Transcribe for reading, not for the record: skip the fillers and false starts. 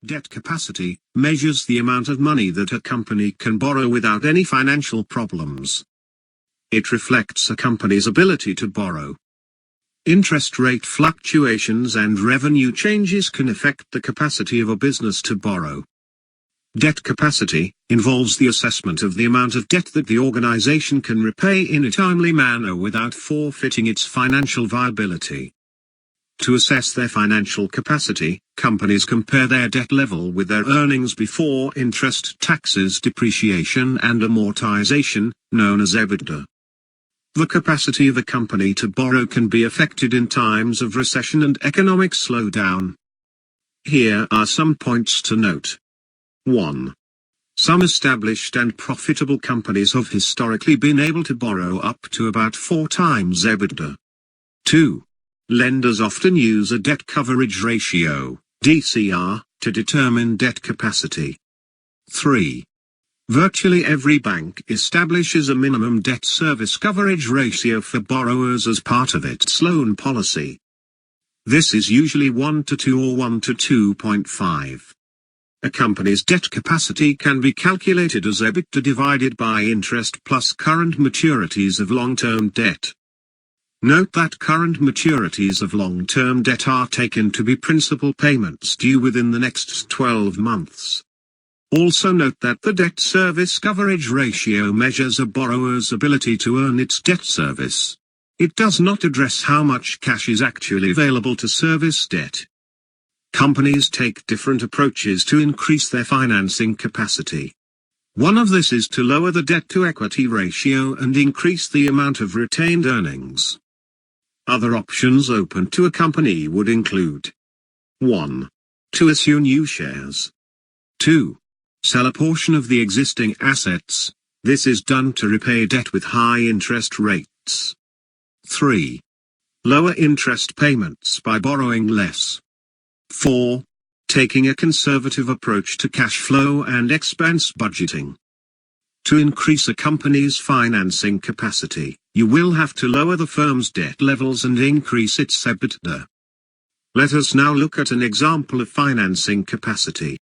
Debt capacity measures the amount of money that a company can borrow without any financial problems. It reflects a company's ability to borrow. Interest rate fluctuations and revenue changes can affect the capacity of a business to borrow. Debt capacity involves the assessment of the amount of debt that the organization can repay in a timely manner without forfeiting its financial viability. To assess their financial capacity, companies compare their debt level with their earnings before interest, taxes, depreciation and amortization, known as EBITDA. The capacity of a company to borrow can be affected in times of recession and economic slowdown. Here are some points to note. 1. Some established and profitable companies have historically been able to borrow up to about 4 times EBITDA. 2. Lenders often use a debt coverage ratio, DCR, to determine debt capacity. 3. Virtually every bank establishes a minimum debt service coverage ratio for borrowers as part of its loan policy. This is usually 1 to 2 or 1 to 2.5. A company's debt capacity can be calculated as EBITDA divided by interest plus current maturities of long-term debt. Note that current maturities of long-term debt are taken to be principal payments due within the next 12 months. Also note that the debt service coverage ratio measures a borrower's ability to earn its debt service. It does not address how much cash is actually available to service debt. Companies take different approaches to increase their financing capacity. One of this is to lower the debt-to-equity ratio and increase the amount of retained earnings. Other options open to a company would include 1. To issue new shares. 2. Sell a portion of the existing assets. This is done to repay debt with high interest rates. 3. Lower interest payments by borrowing less. 4. Taking a conservative approach to cash flow and expense budgeting. To increase a company's financing capacity, you will have to lower the firm's debt levels and increase its EBITDA. Let us now look at an example of financing capacity.